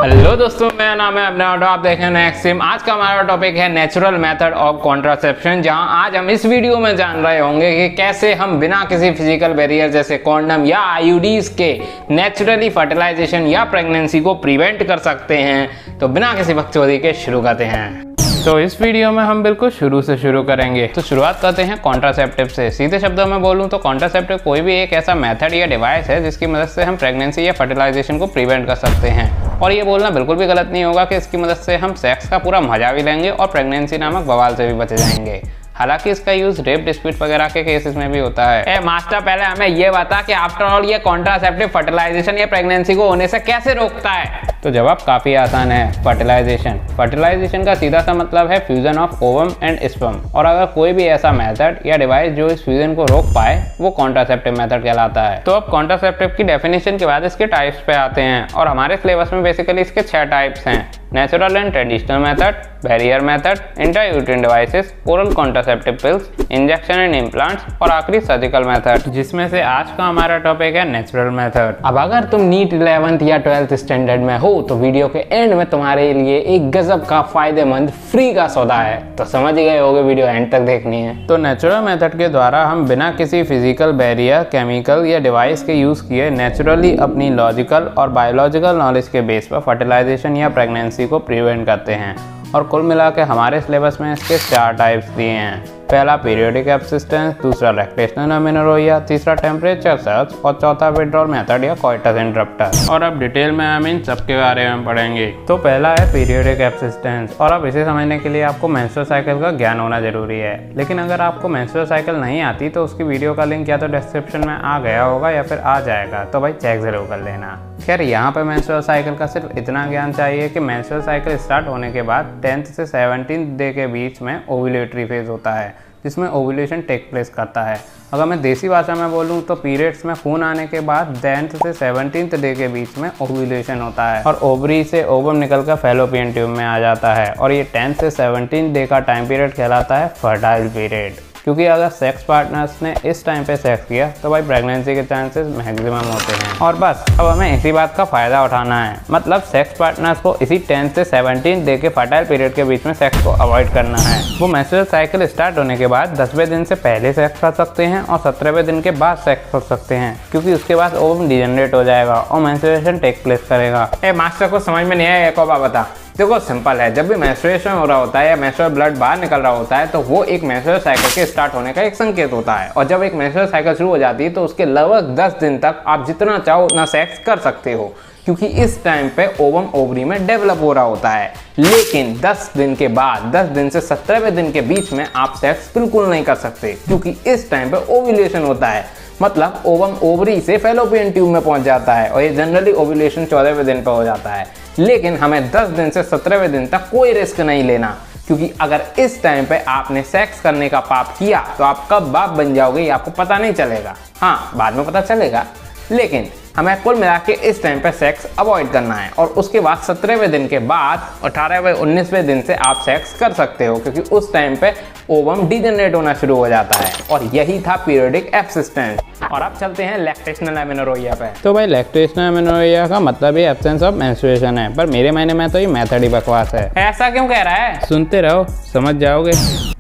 Hello दोस्तों, मेरा नाम है अपना ऑटो, आप देख रहे हैं नेक्स्ट। आज का हमारा टॉपिक है नेचुरल मेथड ऑफ कॉन्ट्रासेप्शन, जहां आज हम इस वीडियो में जान रहे होंगे कि कैसे हम बिना किसी फिजिकल बैरियर जैसे कॉन्डम या आईयूडीज के नेचुरली फर्टिलाइजेशन या प्रेगनेंसी को प्रिवेंट कर सकते हैं। तो बिना किसी बकचोदी के शुरू करते हैं। तो इस वीडियो में हम बिल्कुल शुरू से शुरू करेंगे। तो शुरुआत करते हैं कॉन्ट्रासेप्टिव से। सीधे शब्दों में बोलूं तो कॉन्ट्रासेप्टिव कोई भी एक ऐसा मेथड या डिवाइस है जिसकी मदद से हम प्रेगनेंसी या फर्टिलाइजेशन को प्रिवेंट कर सकते हैं। और ये बोलना बिल्कुल भी गलत नहीं होगा कि इसकी मदद से हम सेक्स का पूरा मजा भी लेंगे और प्रेगनेंसी नामक बवाल से भी बच जाएंगे। हालांकि इसका यूज रेप डिस्प्यूट वगैरह के केसेस में भी होता है। मास्टर, पहले हमें ये बता कि आफ्टर ऑल ये कॉन्ट्रासेप्टिव फर्टिलाइजेशन या प्रेगनेंसी को होने से कैसे रोकता है? तो जवाब काफी आसान है। फर्टिलाइजेशन का सीधा सा मतलब है fusion of ovum and sperm. और अगर कोई भी ऐसा मेथड या डिवाइस जो इस फ्यूजन को रोक पाए वो कॉन्ट्रासेप्टिव मेथड कहलाता है। तो अब कॉन्ट्रासेप्टिव की डेफिनेशन के बाद इसके टाइप्स पे आते हैं। और हमारे सिलेबस में बेसिकली इसके 6 टाइप्स हैं: natural and traditional method, barrier method, intrauterine devices, oral contraceptive pills, injection and implants और आखिरी सर्जिकल मेथड, जिसमें से आज का हमारा टॉपिक है नेचुरल मेथड। अब अगर तुम नीट 11th या 12th स्टैंडर्ड में हो तो वीडियो के एंड में तुम्हारे लिए एक गजब का फायदेमंद फ्री का सौदा है। तो समझ गए होगे, वीडियो एंड तक देखनी है। तो नेचुरल मेथड के द्वारा हम बिना किसी फिजिकल बैरियर, केमिकल या डिवाइस के यूज किए नेचुरली अपनी लॉजिकल और बायोलॉजिकल नॉलेज के बेस पर फर्टिलाइजेशन या प्रेगनेंसी को प्रिवेंट करते हैं। और कुल मिला के हमारे सिलेबस में इसके 4 टाइप्स दिए हैं। पहला पीरियोडिक एब्सिस्टेंस, दूसरा लैक्टेशनल अमेनोरेया, तीसरा टेम्परेचर सर्च और चौथा विड्रॉल मेथड या कोइटस इंटरप्टर। और अब डिटेल में हम इन सब के बारे में पढ़ेंगे। तो पहला है पीरियोडिक एब्सिस्टेंस। और अब इसे समझने के लिए आपको मेंस्ट्रुअल साइकिल का ज्ञान होना जरूरी है। लेकिन अगर आपको मेंस्ट्रुअल साइकिल नहीं आती तो उसकी वीडियो का लिंक या तो डिस्क्रिप्शन में आ गया होगा या फिर आ जाएगा, तो भाई चेक जरूर कर लेना। खैर, यहाँ पे मेंस्ट्रुअल साइकिल का सिर्फ इतना ज्ञान चाहिए कि मेंस्ट्रुअल साइकिल स्टार्ट होने के बाद 10th से 17th डे के बीच में ओव्यूलेटरी फेज होता है, जिसमें ओव्यूलेशन टेक प्लेस करता है। अगर मैं देसी भाषा में बोलूँ तो पीरियड्स में खून आने के बाद 10th से 17th डे के बीच में ओव्यूलेशन होता है और ओवरी से ओवम निकलकर फैलोपियन ट्यूब में आ जाता है। और ये 10th से 17th डे का टाइम पीरियड कहलाता है फर्टाइल पीरियड, क्योंकि अगर सेक्स पार्टनर्स ने इस टाइम पे सेक्स किया तो भाई प्रेगनेंसी के चांसेस मैक्सिमम होते हैं। और बस अब हमें इसी बात का फायदा उठाना है, मतलब सेक्स पार्टनर्स को इसी 10th से 17th डे के फर्टाइल पीरियड के बीच में सेक्स को अवॉइड करना है। वो मेंस्ट्रुअल साइकिल स्टार्ट होने के बाद 10वें दिन से पहले सेक्स कर सकते हैं और 17वें दिन के बाद सेक्स कर सकते हैं, क्योंकि उसके बाद ओवम डिजेनरेट हो जाएगा और मेंस्ट्रुएशन टेक प्लेस करेगा। मास्टर को समझ में नहीं आया, एक और बता। देखो, सिंपल है। जब भी मेंस्ट्रुएशन हो रहा होता है या मेंस्ट्रुअल ब्लड बाहर निकल रहा होता है तो वो एक मेंस्ट्रुअल साइकिल के स्टार्ट होने का एक संकेत होता है। और जब एक मेंस्ट्रुअल साइकिल शुरू हो जाती है तो उसके लगभग 10 दिन तक आप जितना चाहो उतना सेक्स कर सकते हो, क्योंकि इस टाइम पे ओवम ओवरी में डेवलप हो रहा होता है। लेकिन 10 दिन के बाद 10 दिन से 17वें दिन के बीच में आप सेक्स बिल्कुल नहीं कर सकते, क्योंकि इस टाइम पे ओव्यूलेशन होता है। मतलब ओवम ओवरी से फैलोपियन ट्यूब में पहुंच जाता है और ये जनरली ओव्यूलेशन 14वें दिन पर हो जाता है। लेकिन हमें 10 दिन से 17वें दिन तक कोई रिस्क नहीं लेना, क्योंकि अगर इस टाइम पे आपने सेक्स करने का पाप किया तो आप कब बाप बन जाओगे ये आपको पता नहीं चलेगा। हाँ, बाद में पता चलेगा, लेकिन हमें कुल मिला के इस टाइम पे सेक्स अवॉइड करना है। और उसके बाद 17वें दिन के बाद 18वें 19वें दिन से आप सेक्स कर सकते हो, क्योंकि उस टाइम पे ओवम डिजेनरेट होना शुरू हो जाता है। और यही था पीरियोडिक एब्सिस्टेंस। और अब चलते हैं लैक्टेशनल अमेनोरेया पे। तो भाई लैक्टेशनल अमेनोरेया का मतलब ही एब्सेंस ऑफ मेंस्ट्रुएशन है, पर मेरे मायने में तो ये मेथड ही बकवास है। ऐसा क्यों कह रहा है? सुनते रहो, समझ जाओगे।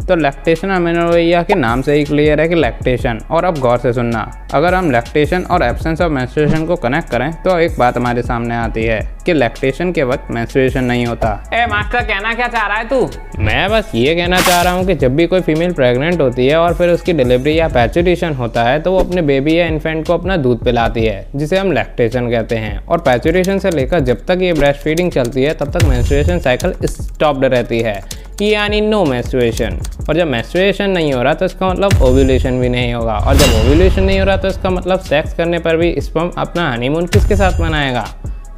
तो लैक्टेशनल अमेनोरेया के नाम से ही क्लियर है कि लैक्टेशन। और अब गौर से सुनना, अगर हम लैक्टेशन और एब्सेंस ऑफ मेंस्ट्रुएशन को कनेक्ट करें तो एक बात हमारे सामने आती है कि लैक्टेशन के वक्त मेंस्ट्रुएशन नहीं होता। मास्टर, कहना क्या चाह रहा है तू? मैं बस ये कहना चाह रहा हूँ कि जब भी कोई फीमेल प्रेग्नेंट होती है और फिर उसकी डिलीवरी या पैचुरेशन होता है तो वो अपने बेबी या इन्फेंट को अपना दूध पिलाती है, जिसे हम लैक्टेशन कहते हैं। और पैचुरेशन से लेकर जब तक ये ब्रेस्ट फीडिंग चलती है तब तक मेंस्ट्रुएशन साइकिल स्टॉप्ड रहती है, यानी नो मेंस्ट्रुएशन। और जब मेंस्ट्रुएशन नहीं हो रहा तो इसका मतलब ओव्यूलेशन भी नहीं होगा, और जब ओव्यूलेशन नहीं हो रहा तो इसका मतलब सेक्स करने पर भी स्पर्म अपना हनीमून किसके साथ मनाएगा?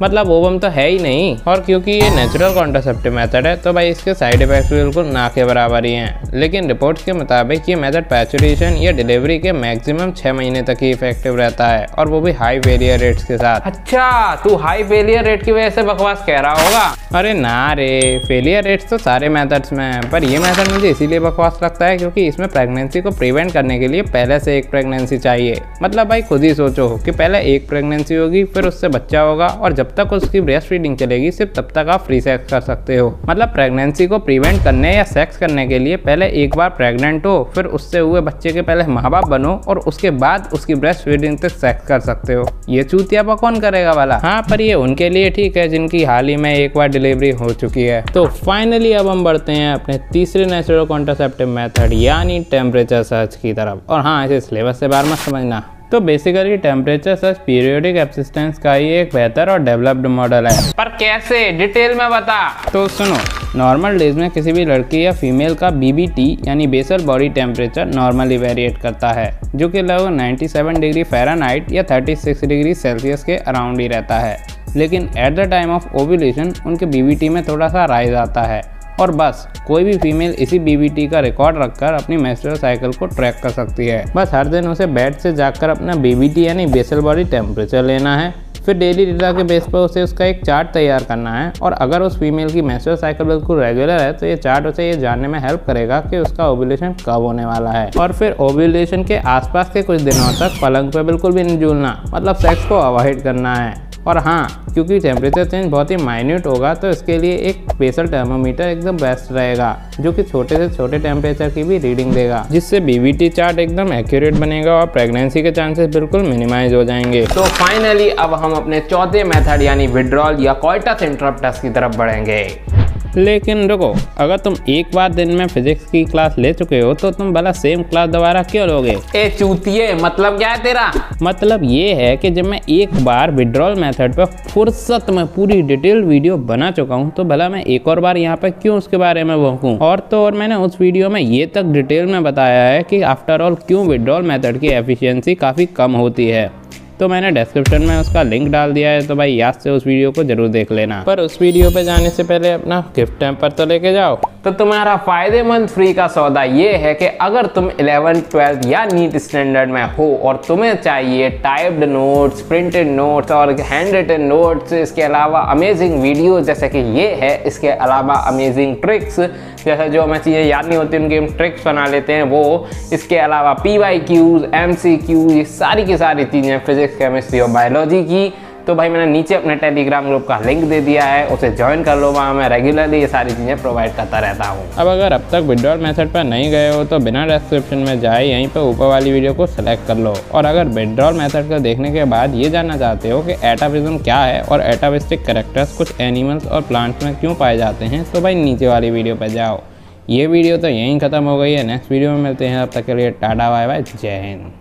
मतलब ओवम तो है ही नहीं। और क्योंकि ये नेचुरल कॉन्ट्रासेप्टिव मेथड है तो भाई इसके साइड इफेक्ट्स बिल्कुल ना के बराबर ही हैं। लेकिन रिपोर्ट्स के मुताबिक ये मेथड पैचुरेशन या डिलीवरी के मैक्सिमम 6 महीने तक ही इफेक्टिव रहता है, और वो भी हाई फेलियर रेट्स के साथ। अच्छा, तू हाई फेलियर रेट की वजह से बकवास कह रहा होगा? अरे ना रे, फेलियर रेट्स तो सारे मेथड्स में है, पर ये मेथड मुझे इसीलिए बकवास लगता है क्योंकि इसमें प्रेगनेंसी को प्रिवेंट करने के लिए पहले से एक प्रेगनेंसी चाहिए। मतलब भाई खुद ही सोचो कि पहले एक प्रेगनेंसी होगी, फिर उससे बच्चा होगा, और जब जब तक उसकी ब्रेस्ट फीडिंग चलेगी सिर्फ तब तक आप फ्री सेक्स कर सकते हो। मतलब प्रेगनेंसी को प्रिवेंट करने या सेक्स करने के लिए पहले एक बार प्रेग्नेंट हो, फिर उससे हुए बच्चे के पहले माँ बाप बनो और उसके बाद उसकी ब्रेस्ट फीडिंग तक सेक्स कर सकते हो। ये चूतियापा कौन करेगा वाला? हाँ, पर ये उनके लिए ठीक है जिनकी हाल ही में एक बार डिलीवरी हो चुकी है। तो फाइनली अब हम बढ़ते हैं अपने तीसरे नेचुरल कॉन्ट्रासेप्टिव मेथड यानी टेम्परेचर सर्च की तरफ। और हाँ, इसे सिलेबस से बाहर मत समझना। तो बेसिकली टेम्परेचर सर्च पीरियोडिक एब्सिस्टेंस का ही एक बेहतर और डेवलप्ड मॉडल है। पर कैसे, डिटेल में बता। तो सुनो, नॉर्मल डेज में किसी भी लड़की या फीमेल का BBT यानी basal body temperature normally variate करता है, जो कि लगभग 97 डिग्री फ़ारेनहाइट या 36 डिग्री सेल्सियस के अराउंड ही रहता है। लेकिन at the time of ovulation उनके BBT में थोड़ा सा राइज आता है और बस कोई भी फीमेल इसी BBT का रिकॉर्ड रखकर अपनी मेंस्ट्रुअल साइकिल को ट्रैक कर सकती है। बस हर दिन उसे बेड से जाकर अपना BBT यानी बेसल बॉडी टेम्परेचर लेना है, फिर डेली डेटा के बेस पर उसे उसका एक चार्ट तैयार करना है। और अगर उस फीमेल की मेंस्ट्रुअल साइकिल बिल्कुल रेगुलर है तो ये चार्ट उसे ये जानने में हेल्प करेगा कि उसका ओव्यूलेशन कब होने वाला है। और फिर ओव्यूलेशन के आसपास के कुछ दिनों तक पलंग पे बिल्कुल भी नहीं झूलना, मतलब सेक्स को अवॉइड करना है। और हाँ, क्योंकि टेम्परेचर चेंज बहुत ही माइन्यूट होगा तो इसके लिए एक बेसल थर्मोमीटर एकदम बेस्ट रहेगा, जो कि छोटे से छोटे टेम्परेचर की भी रीडिंग देगा, जिससे BBT चार्ट एकदम एक्यूरेट बनेगा और प्रेगनेंसी के चांसेस बिल्कुल मिनिमाइज हो जाएंगे। तो फाइनली अब हम अपने चौथे मेथड यानी विड्रॉल या कोइटस इंटरप्टस की तरफ बढ़ेंगे। लेकिन रुको, अगर तुम एक बार दिन में फिजिक्स की क्लास ले चुके हो तो तुम भला सेम क्लास दोबारा क्यों लोगे? ए चूतिए, मतलब क्या है तेरा? मतलब ये है कि जब मैं एक बार विड्रॉल मेथड पर फुर्सत में पूरी डिटेल वीडियो बना चुका हूँ तो भला मैं एक और बार यहाँ पर क्यों उसके बारे में भौंकूं? और मैंने उस वीडियो में ये तक डिटेल में बताया है कि आफ्टर ऑल क्यों विड्रॉल मेथड की एफिशिएंसी काफ़ी कम होती है। तो मैंने डिस्क्रिप्शन में उसका लिंक डाल दिया है, तो भाई याद से उस वीडियो को जरूर देख लेना। पर उस वीडियो पे जाने से पहले अपना गिफ्ट टैम्पर तो लेके जाओ। तो तुम्हारा फायदेमंद फ्री का सौदा ये है कि अगर तुम 11th 12th या नीट स्टैंडर्ड में हो और तुम्हें चाहिए टाइप्ड नोट्स, प्रिंटेड नोट्स और हैंड रिटन नोट्स, इसके अलावा अमेजिंग वीडियो जैसे कि ये है, इसके अलावा अमेजिंग ट्रिक्स जैसे जो हमें चीज़ें याद नहीं होती उनकी हम ट्रिक्स बना लेते हैं वो, इसके अलावा PYQs, MCQ, ये सारी की सारी चीज़ें फिजिक्स, केमिस्ट्री और बायोलॉजी की, तो भाई मैंने नीचे अपने टेलीग्राम ग्रुप का लिंक दे दिया है, उसे ज्वाइन कर लो। वहाँ मैं रेगुलरली ये सारी चीज़ें प्रोवाइड करता रहता हूँ। अब अगर अब तक विड्रॉल मेथड पर नहीं गए हो तो बिना डिस्क्रिप्शन में जाए यहीं पर ऊपर वाली वीडियो को सेलेक्ट कर लो। और अगर विड्रॉल मेथड को देखने के बाद ये जानना चाहते हो कि एटाविज्म क्या है और एटाविस्टिक कैरेक्टर्स कुछ एनिमल्स और प्लांट्स में क्यों पाए जाते हैं, तो भाई नीचे वाली वीडियो पर जाओ। ये वीडियो तो यहीं ख़त्म हो गई है। नेक्स्ट वीडियो में मिलते हैं, अब तक के लिए टाटा बाय बाय, जय हिंद।